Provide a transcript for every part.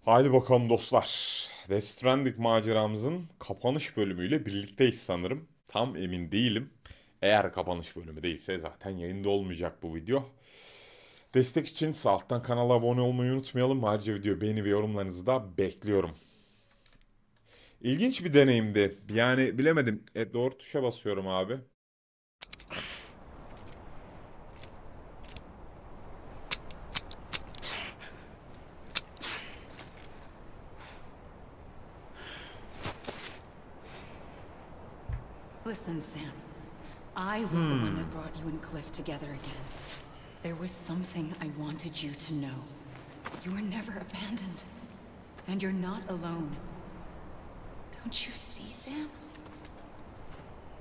Haydi bakalım dostlar. Death Stranding maceramızın kapanış bölümüyle birlikteyiz sanırım. Tam emin değilim. Eğer kapanış bölümü değilse zaten yayında olmayacak bu video. Destek için sağ alttan kanala abone olmayı unutmayalım. Ayrıca video beğeni ve yorumlarınızı da bekliyorum. İlginç bir deneyimdi. Yani bilemedim. Doğru tuşa basıyorum abi. Listen, Sam. I was the one that brought you and Cliff together again. There was something I wanted you to know. You were never abandoned. And you're not alone. Don't you see, Sam?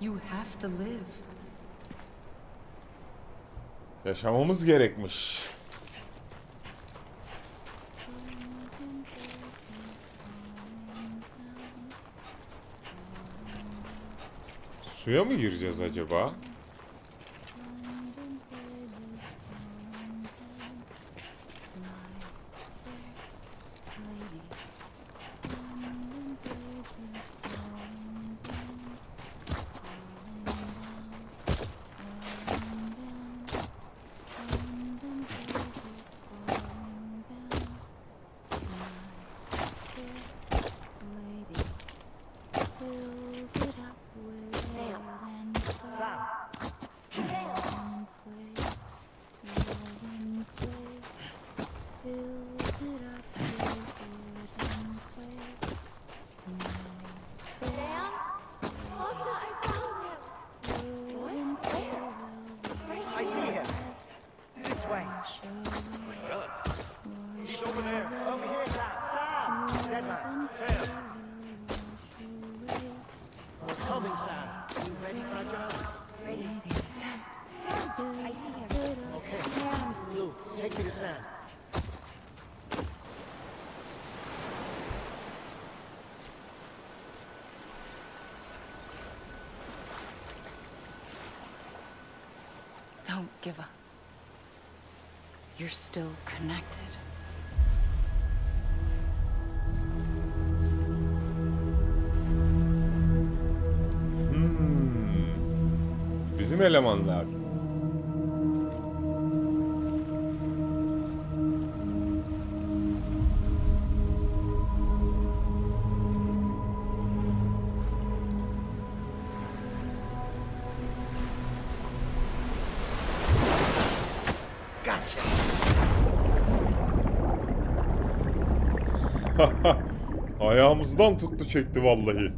You have to live. Yaşamamız gerekmiş. Suya mı gireceğiz acaba? Don't give up. You're still connected. Bizim elemanlar. Ayağımızdan tuttu çekti vallahi.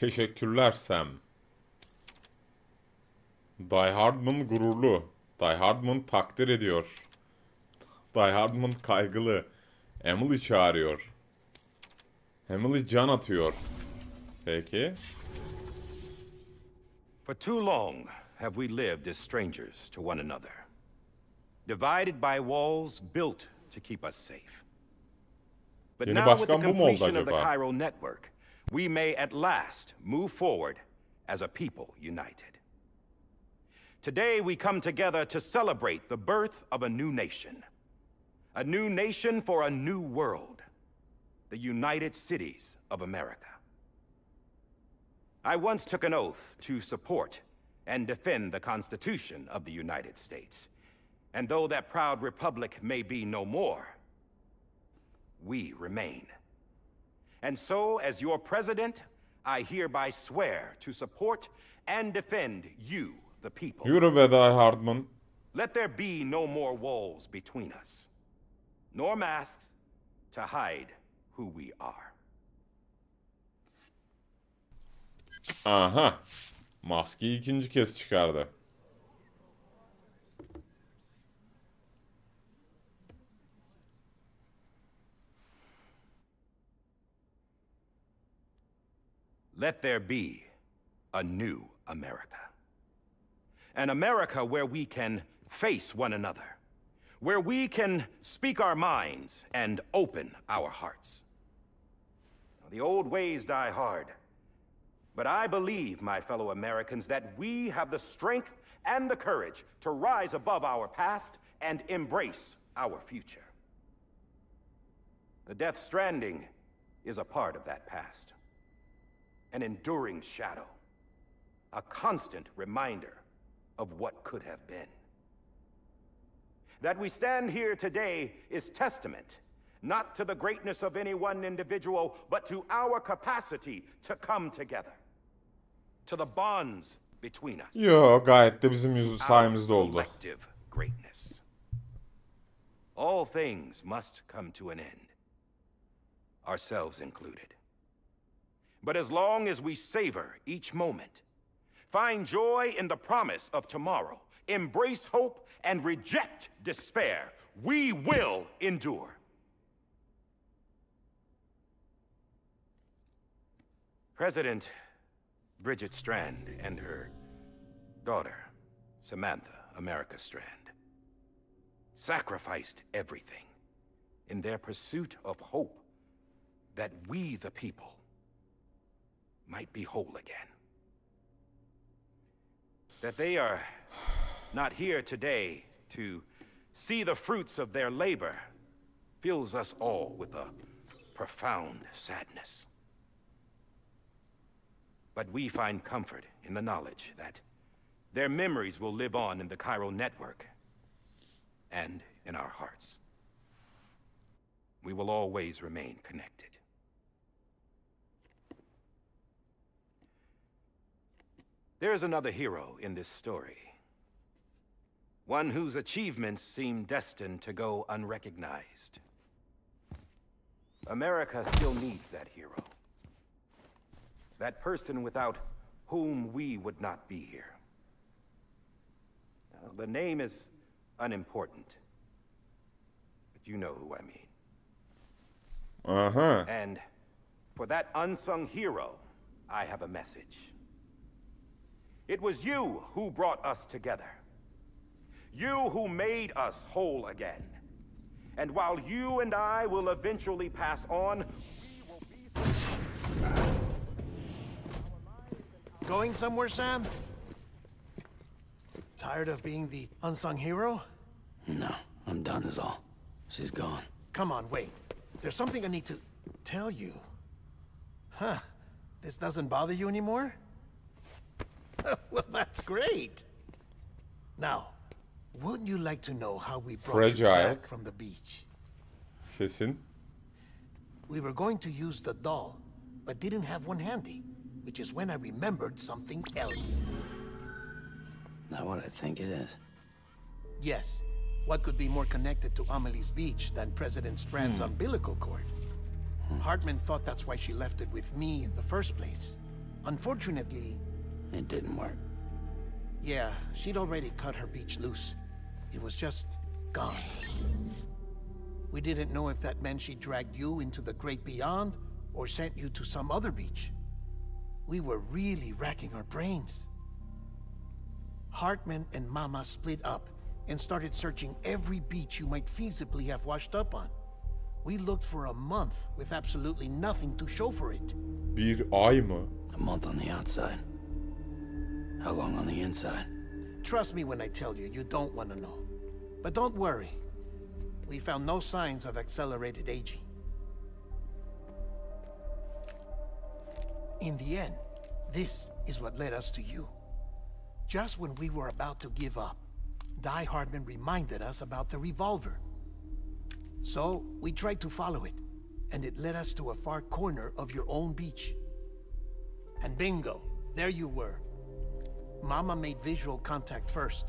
Teşekkürler Sam. Die Hardman gururlu. Die Hardman takdir ediyor. Die Hardman kaygılı. Emily çağırıyor. Emily can atıyor. Peki. For too long have we lived as strangers to one another. Divided by walls built to keep us safe. But Yeni now with the başkan bu mu oldu completion of the acaba? Chiral network, we may at last move forward as a people united. Today we come together to celebrate the birth of a new nation. A new nation for a new world. The United Cities of America. I once took an oath to support and defend the Constitution of the United States. And though that proud republic may be no more, we remain. And so, as your president, I hereby swear to support and defend you, the people. Yürü be Die Hardman. Let there be no more walls between us, nor masks to hide who we are. Aha. Maskeyi ikinci kez çıkardı. Let there be a new America. An America where we can face one another, where we can speak our minds and open our hearts. The old ways die hard, but I believe, my fellow Americans, that we have the strength and the courage to rise above our past and embrace our future. The Death Stranding is a part of that past. An enduring shadow, a constant reminder of what could have been. That we stand here today is testament, not to the greatness of any one individual, but to our capacity to come together, to the bonds between us. Yo, gayet de bizim sayemizde oldu. Collective greatness. All things must come to an end, ourselves included. But as long as we savor each moment, find joy in the promise of tomorrow, embrace hope, and reject despair, we will endure. President Bridget Strand and her daughter, Samantha America Strand, sacrificed everything in their pursuit of hope that we, the people, might be whole again. That they are not here today to see the fruits of their labor fills us all with a profound sadness. But we find comfort in the knowledge that their memories will live on in the chiral network and in our hearts. We will always remain connected. There's another hero in this story. One whose achievements seem destined to go unrecognized. America still needs that hero. That person without whom we would not be here. Now, the name is unimportant, but you know who I mean. Aha. And for that unsung hero, I have a message. It was you who brought us together. You who made us whole again. And while you and I will eventually pass on, we will be... Going somewhere, Sam? Tired of being the unsung hero? No, I'm done is all. She's gone. Come on, wait. There's something I need to tell you. Huh. This doesn't bother you anymore? Well, that's great. Now, wouldn't you like to know how we brought you Fragile. back from the beach? Kesin. We were going to use the doll, but didn't have one handy, which is when I remembered something else. Not what I think it is. Yes. What could be more connected to Amelie's beach than President Strand's umbilical cord? Hartman thought that's why she left it with me in the first place. Unfortunately... It didn't work. Yeah, she'd already cut her beach loose. It was just gone. We didn't know if that meant she dragged you into the great beyond, or sent you to some other beach. We were really racking our brains. Hartman and Mama split up and started searching every beach you might feasibly have washed up on. We looked for a month with absolutely nothing to show for it. Bir ay mı? A month on the outside. How long on the inside? Trust me when I tell you, you don't want to know. But don't worry. We found no signs of accelerated aging. In the end, this is what led us to you. Just when we were about to give up, Die Hardman reminded us about the revolver. So, we tried to follow it, and it led us to a far corner of your own beach. And bingo, there you were. Mama made visual contact first.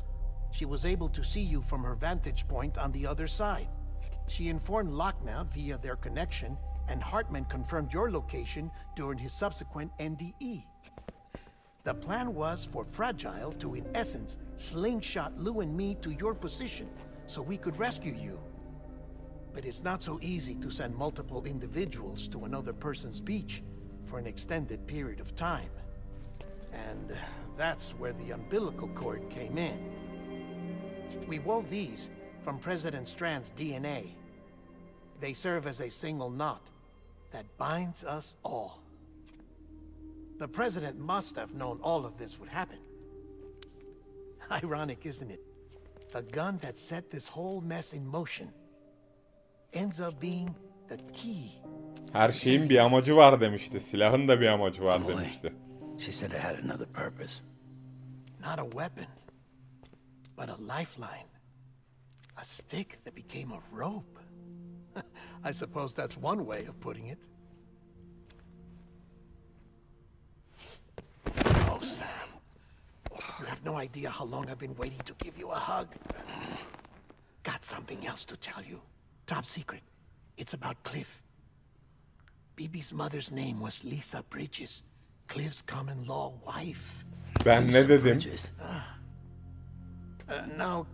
She was able to see you from her vantage point on the other side. She informed Lochna via their connection, and Hartman confirmed your location during his subsequent NDE. The plan was for Fragile to, in essence, slingshot Lou and me to your position so we could rescue you. But it's not so easy to send multiple individuals to another person's beach for an extended period of time. And that's where the umbilical cord came in. We wove these from President Strand's DNA. They serve as a single knot that binds us all. The President must have known all of this would happen. Ironic, isn't it? The gun that set this whole mess in motion ends up being the key. Her şeyin bir amacı var demişti. Silahın da bir amacı var demişti. She said it had another purpose. Not a weapon, but a lifeline. A stick that became a rope. I suppose that's one way of putting it. Oh, Sam. You have no idea how long I've been waiting to give you a hug. Got something else to tell you. Top secret. It's about Cliff. Bibi's mother's name was Lisa Bridges, Cliff's common-law wife. Ben ne dedim? Now,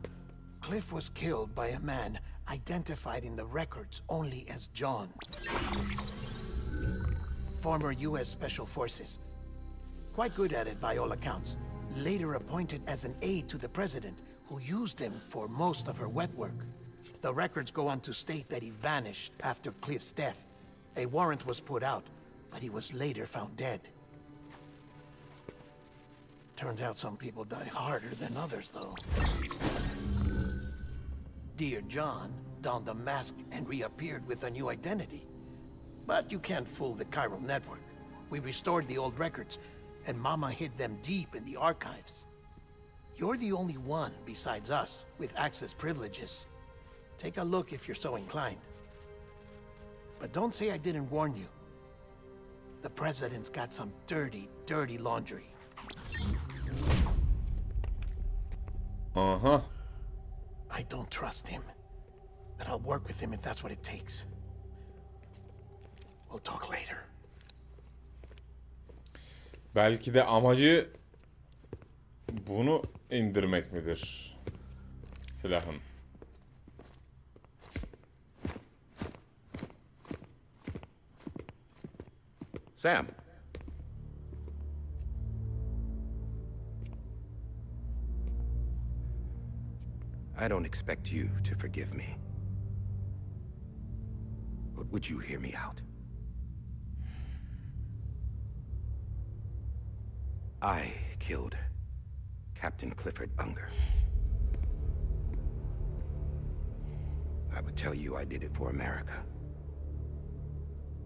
Cliff was killed by a man identified in the records only as John. Former U.S. Special Forces. Quite good at it by all accounts. Later appointed as an aide to the president, who used him for most of her wet work. The records go on to state that he vanished after Cliff's death. A warrant was put out, but he was later found dead. Turns out some people die harder than others, though. Dear John donned a mask and reappeared with a new identity. But you can't fool the chiral network. We restored the old records, and Mama hid them deep in the archives. You're the only one besides us with access privileges. Take a look if you're so inclined. But don't say I didn't warn you. The president's got some dirty, dirty laundry. Aha. I don't trust him. But I'll work with him if that's what it takes. We'll talk later. Belki de amacı bunu indirmek midir? Silahın. Sam. I don't expect you to forgive me. But would you hear me out? I killed Captain Clifford Unger. I would tell you I did it for America.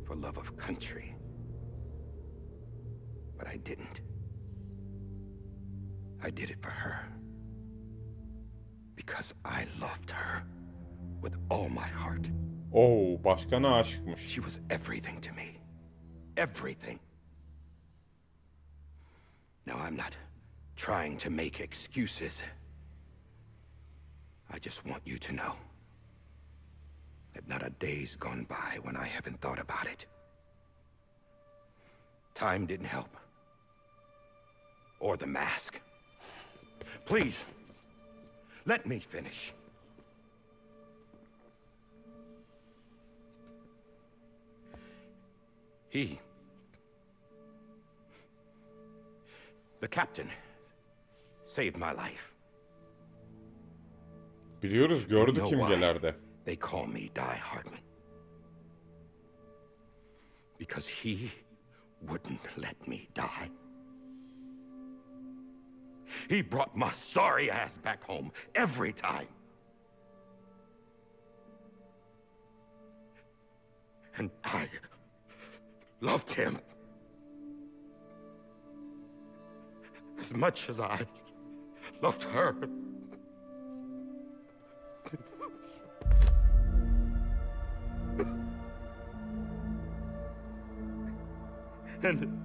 For love of country. But I didn't. I did it for her. Because I loved her with all my heart. Oo, başkana aşıkmış. She was everything to me. Everything. Now, I'm not trying to make excuses. I just want you to know that not a day's gone by when I haven't thought about it. Time didn't help. Or the mask. Please, let me finish. The captain saved my life. Biliyoruz, gördük imgelerde. They call me Die Hartman. Because he wouldn't let me die. He brought my sorry ass back home every time. And I loved him as much as I loved her. And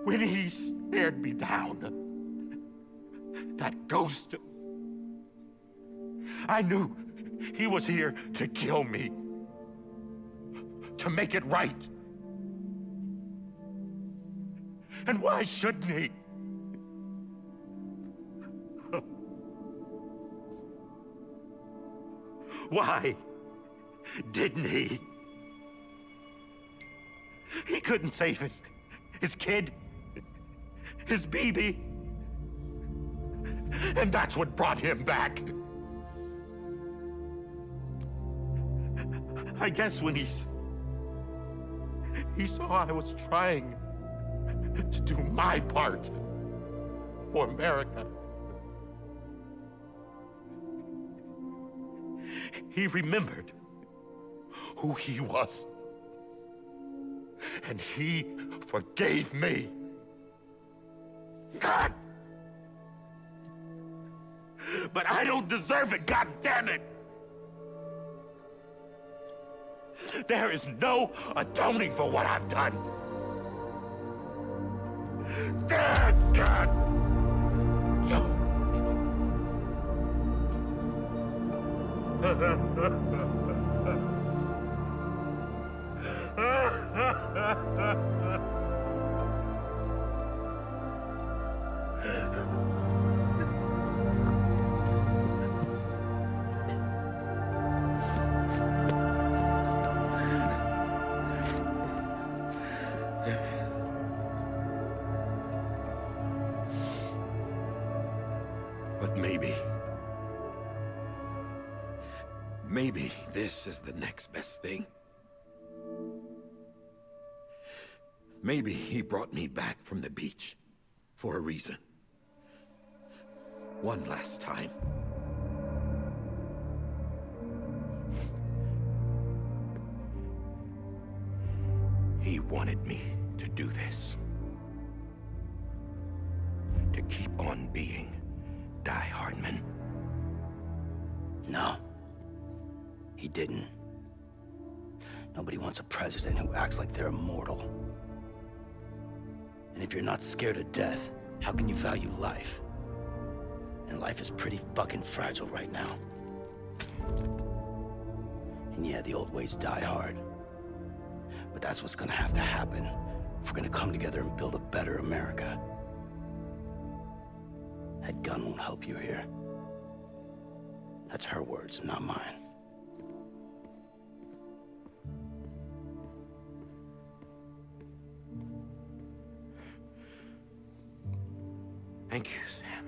when he stared me down, that ghost, I knew he was here to kill me, to make it right. And why shouldn't he? Why didn't he? He couldn't save his kid, his baby. And that's what brought him back. I guess when he saw I was trying to do my part for America, he remembered who he was. And he forgave me. God! But I don't deserve it, God damn it! There is no atoning for what I've done. God! But maybe this is the next best thing. Maybe he brought me back from the beach for a reason. One last time. He wanted me to do this. To keep on being Die Hardman. No. He didn't. Nobody wants a president who acts like they're immortal. And if you're not scared of death, how can you value life? And life is pretty fucking fragile right now. And yeah, the old ways die hard. But that's what's gonna have to happen if we're gonna come together and build a better America. That gun won't help you here. That's her words, not mine. Thank you, Sam.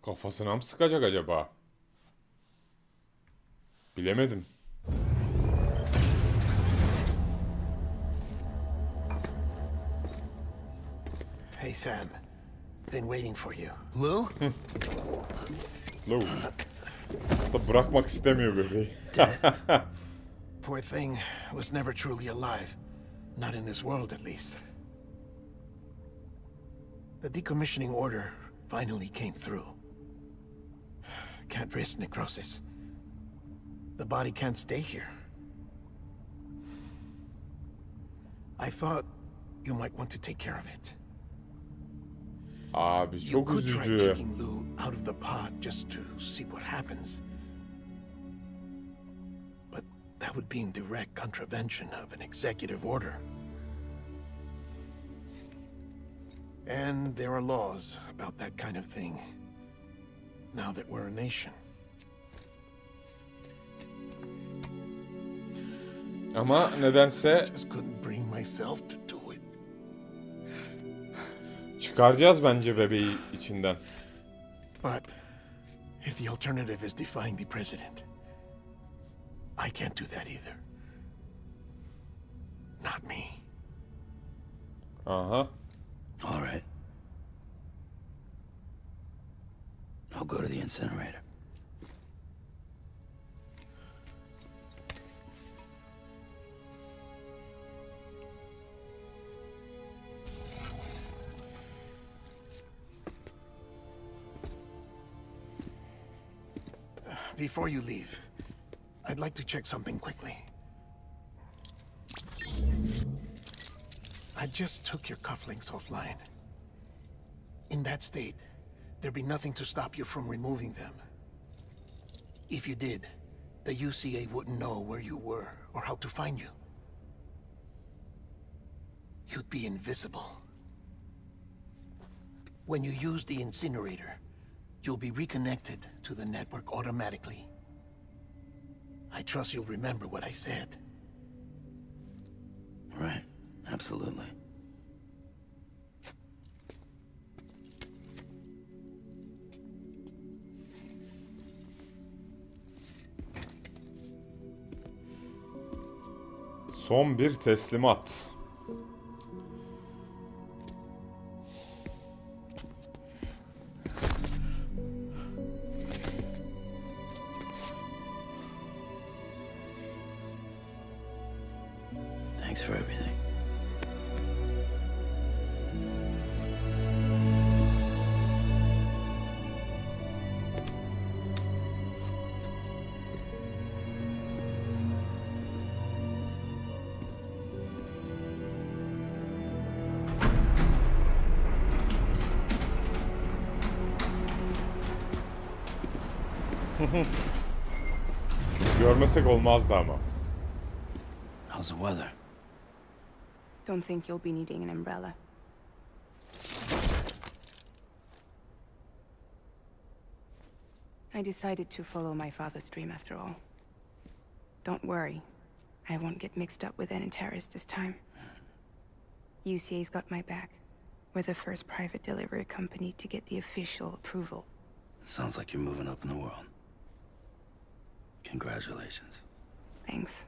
Kafasına mı sıkacak acaba? Bilemedim. Hey, Sam. Been waiting for you. Lou? Lou. Da bırakmak istemiyor bebeği. Poor thing was never truly alive. Not in this world, at least. The decommissioning order finally came through. Can't risk necrosis. The body can't stay here. I thought you might want to take care of it. Abi You çok could try üzücü. taking Lou out of the pod just to see what happens. But that would be in direct contravention of an executive order. And there are laws about that kind of thing, now that we're a nation. Ama nedense Just couldn't bring myself to do it. çıkaracağız bence bebeği içinden. But if the alternative is defying the president, I can't do that either. Not me. Aha. All right. I'll go to the incinerator. Before you leave, I'd like to check something quickly. I just took your cufflinks offline. In that state, there'd be nothing to stop you from removing them. If you did, the UCA wouldn't know where you were or how to find you. You'd be invisible. When you use the incinerator, you'll be reconnected to the network automatically. I trust you'll remember what I said. Right. Absolutely. Son bir teslimat. Thanks for everything. Görmesek olmazdı ama. How's the weather? Don't think you'll be needing an umbrella. I decided to follow my father's dream after all. Don't worry, I won't get mixed up with any terrorists this time. UCA's got my back. We're the first private delivery company to get the official approval. Sounds like you're moving up in the world. Congratulations. Thanks.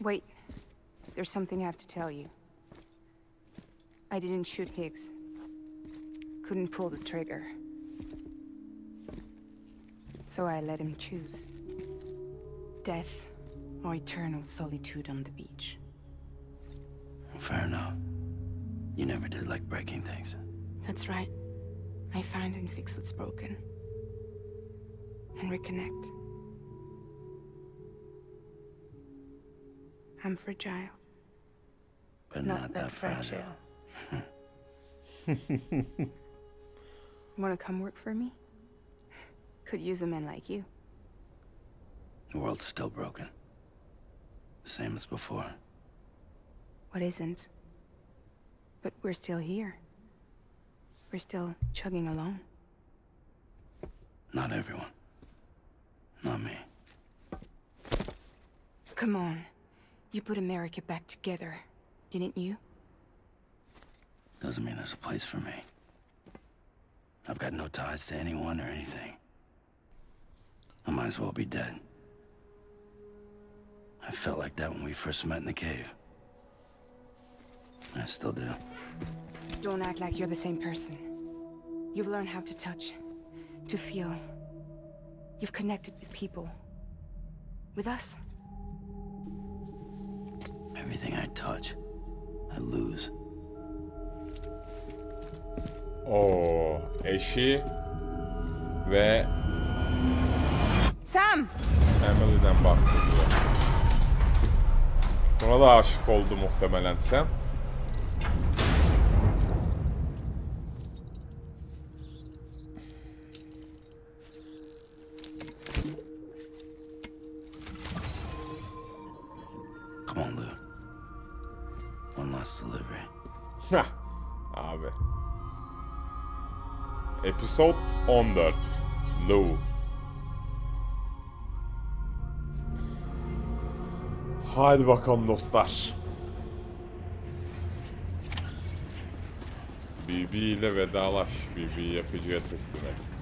Wait. There's something I have to tell you. I didn't shoot Higgs. Couldn't pull the trigger. So I let him choose. Death or eternal solitude on the beach. Fair enough. You never did like breaking things. That's right. I find and fix what's broken. And reconnect. I'm fragile. But not that fragile. Wanna come work for me? Could use a man like you. The world's still broken. Same as before. What isn't? But we're still here. We're still chugging along. Not everyone. Not me. Come on. You put America back together, didn't you? Doesn't mean there's a place for me. I've got no ties to anyone or anything. I might as well be dead. I felt like that when we first met in the cave. I still do. Don't act like you're the same person. You've learned how to touch, to feel. You've connected with people. With us. Everything I touch, I lose. O eşi ve Sam! Emily'den bahsediyor. Buna da aşık oldu muhtemelen Sam. Come on, Lou. One last delivery. Heh, abi. Episode 14. Lou. Hadi bakalım dostlar. BB ile vedalaş. BB'yi yapıcıya teslim et.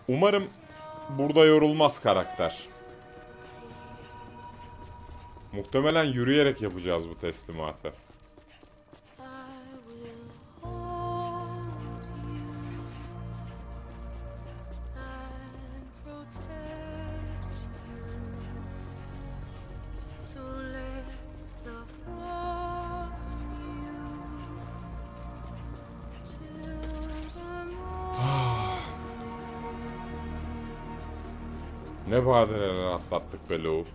Umarım burada yorulmaz karakter. Muhtemelen yürüyerek yapacağız bu teslimatı. Ne badireler atlattık be Lou.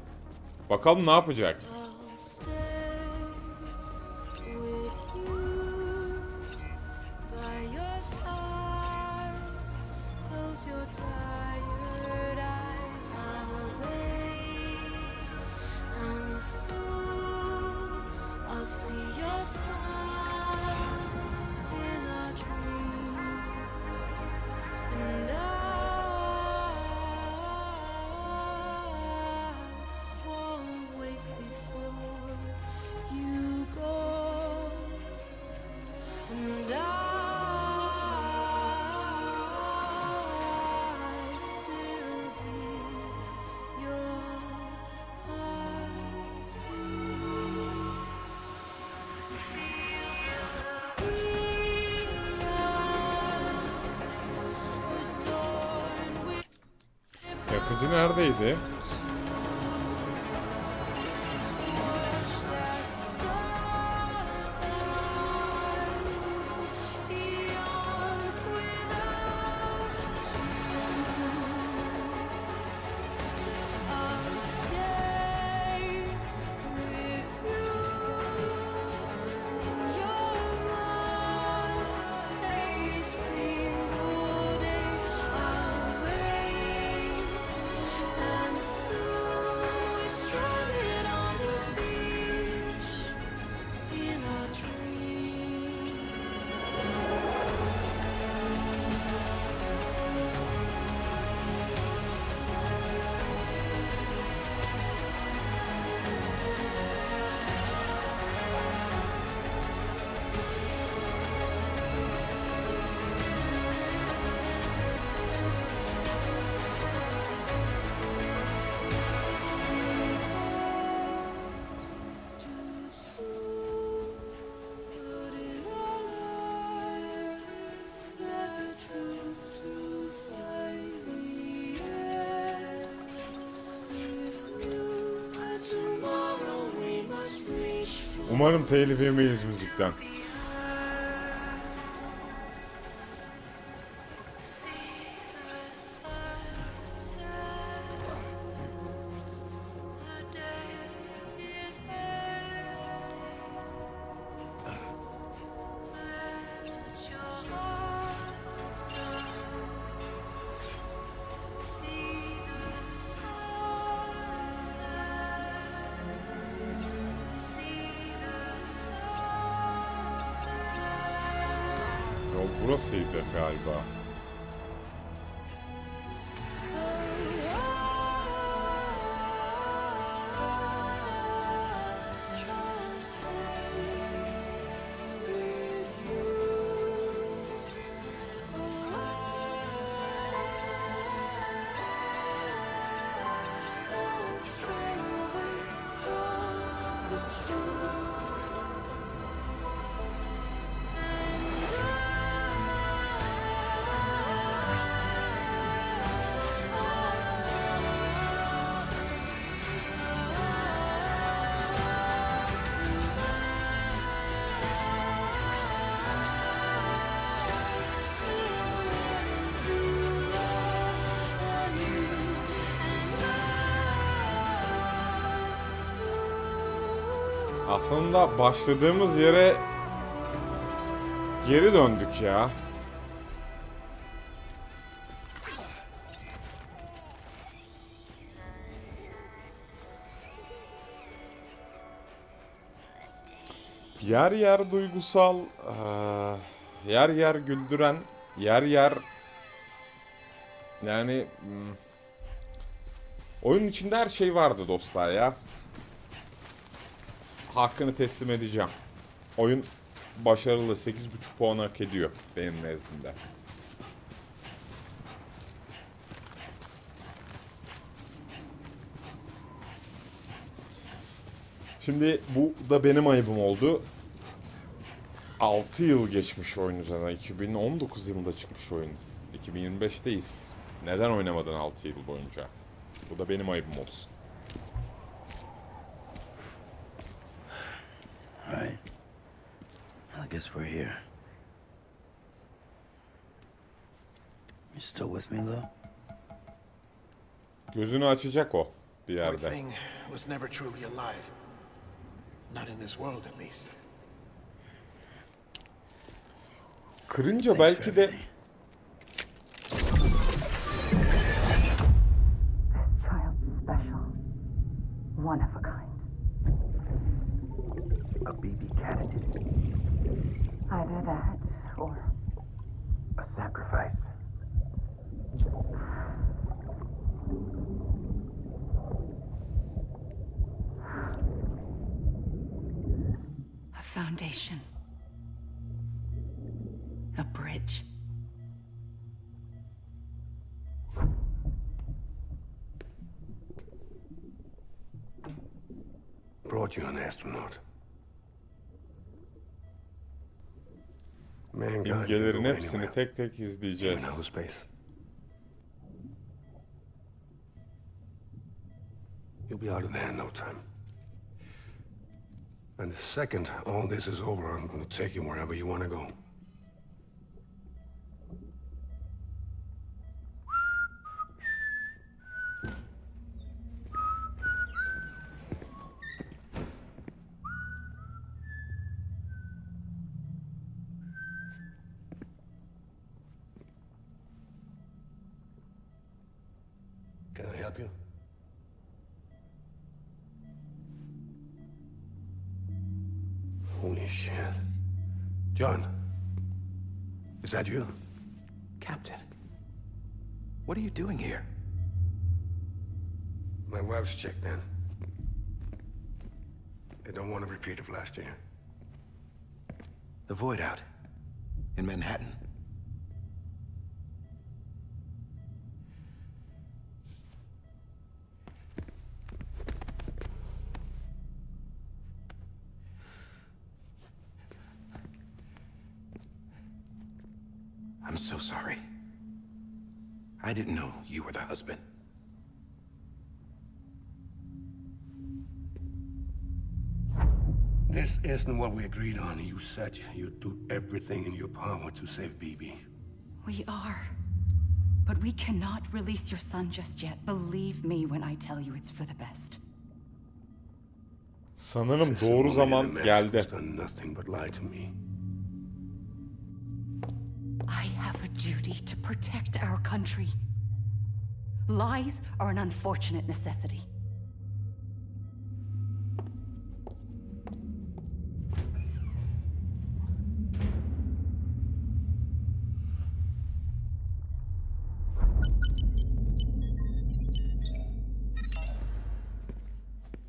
Bakalım ne yapacak? Yakıcı neredeydi? Umarım telif yemeyiz müzikten. Burasıydı galiba. Aslında başladığımız yere geri döndük ya. Yer yer duygusal, yer yer güldüren, yer yer yani oyunun içinde her şey vardı dostlar ya. Hakkını teslim edeceğim. Oyun başarılı, 8,5 puan hak ediyor benim nezdimde. Şimdi bu da benim ayıbım oldu. 6 yıl geçmiş oyun üzerinden. 2019 yılında çıkmış oyun. 2025'teyiz. Neden oynamadın 6 yıl boyunca? Bu da benim ayıbım olsun. Right. I guess we're here. You still with me, though? Gözünü açacak o bir Poor yerde. thing was never truly alive. Not in this world, at least. Kırınca belki de Child special. One of a kind. A BB candidate. Either that or A sacrifice. a foundation. A bridge. Brought you an astronaut. Mankind can imgelerin go hepsini anywhere, tek tek even izleyeceğiz. outer space. You'll be out of there in no time. And the second all this is over, I'm going to take you wherever you want to go. Can I help you? Holy shit. John, is that you? Captain, what are you doing here? My wife's checked in. They don't want a repeat of last year. The void out in Manhattan. I'm so sorry. I didn't know you were the husband. This isn't what we agreed on. You said you'd do everything in your power to save BB. We are. But we cannot release your son just yet. Believe me when I tell you it's for the best. Sanırım doğru zaman geldi. Who's done nothing but lie to me. I have a duty to protect our country. Lies are an unfortunate necessity.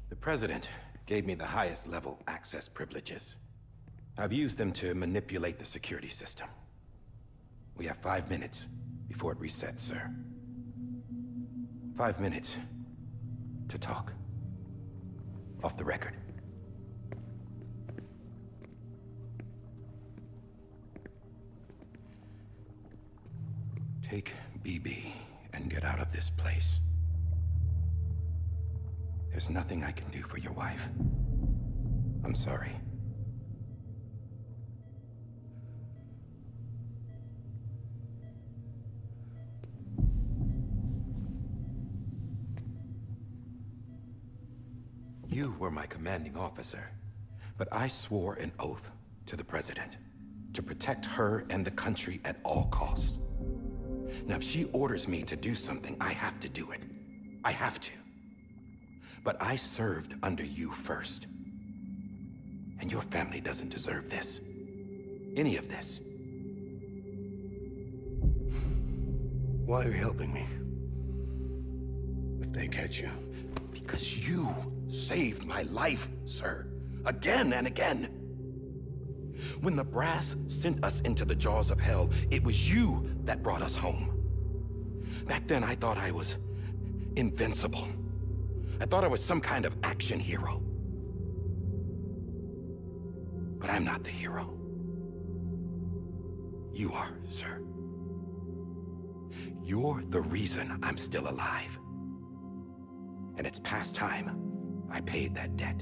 The President gave me the highest level access privileges. I've used them to manipulate the security system. We have 5 minutes before it resets, sir. 5 minutes to talk. Off the record. Take BB and get out of this place. There's nothing I can do for your wife. I'm sorry. You were my commanding officer, but I swore an oath to the President to protect her and the country at all costs. Now, if she orders me to do something, I have to do it. I have to. But I served under you first. And your family doesn't deserve this. Any of this. Why are you helping me? If they catch you. Because you saved my life, sir. Again and again. When the brass sent us into the jaws of hell, it was you that brought us home. Back then, I thought I was invincible. I thought I was some kind of action hero. But I'm not the hero. You are, sir. You're the reason I'm still alive. And it's past time I paid that debt.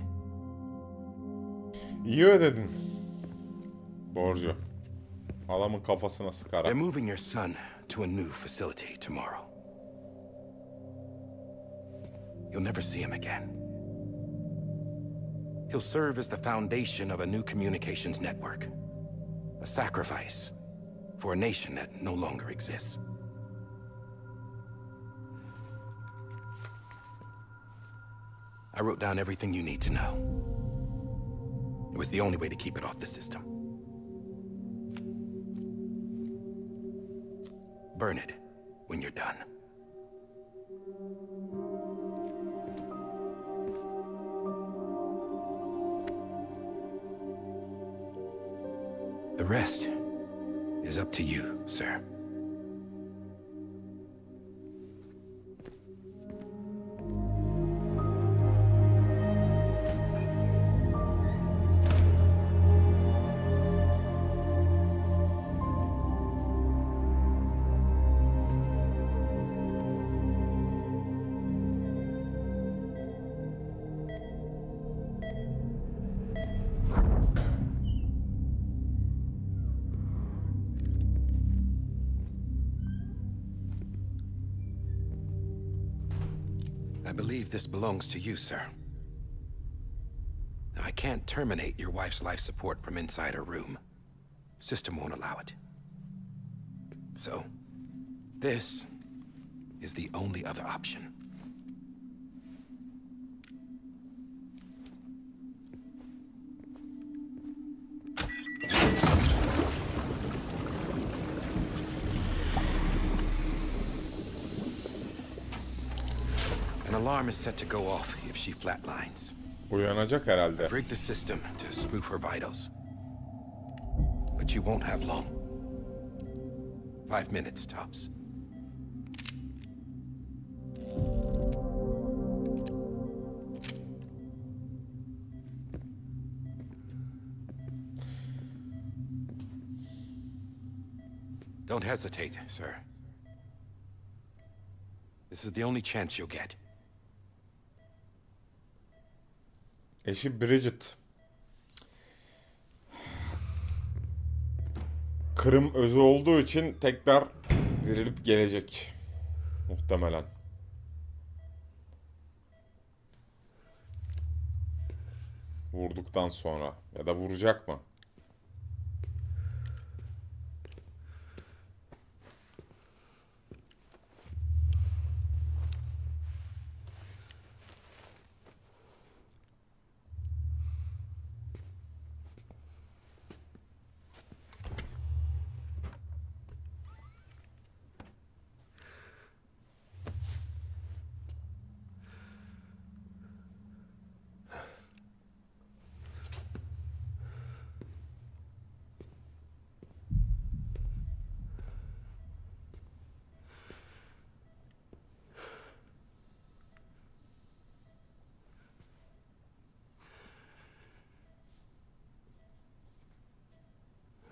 İyi ödedin borcu. Adamın kafasına They're sıkarak. moving your son to a new facility tomorrow. you'll never see him again. He'll serve as the foundation of a new communications network. A sacrifice for a nation that no longer exists. I wrote down everything you need to know. It was the only way to keep it off the system. Burn it when you're done. The rest is up to you, sir. I believe this belongs to you, sir. Now, I can't terminate your wife's life support from inside her room. System won't allow it. So, this is the only other option. An alarm is set to go off if she flatlines. Uyanacak herhalde. Break the system to spoof her vitals. But you won't have long. 5 minutes, tops. Don't hesitate, sir. This is the only chance you'll get. Eşi Bridget. Kırım özü olduğu için tekrar dirilip gelecek. Muhtemelen. Vurduktan sonra. Ya da vuracak mı?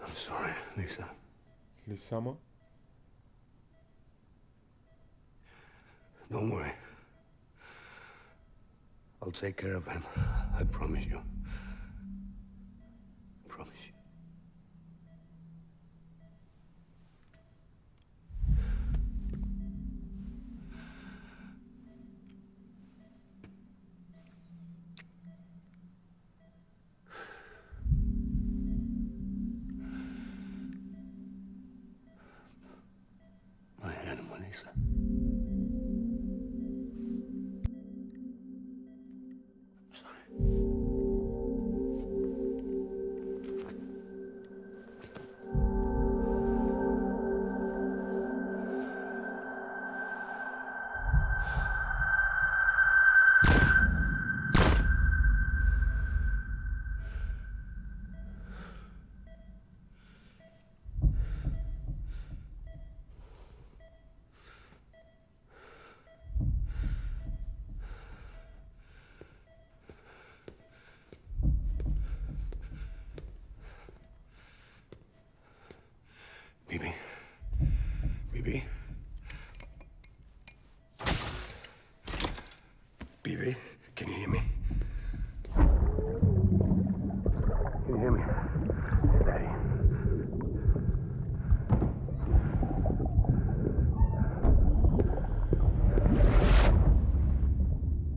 I'm sorry, Lisa. Lisa mı? Don't worry. I'll take care of him. I promise you. I promise you. My animal, Lisa. Bibi. Bibi. Bibi, can you hear me?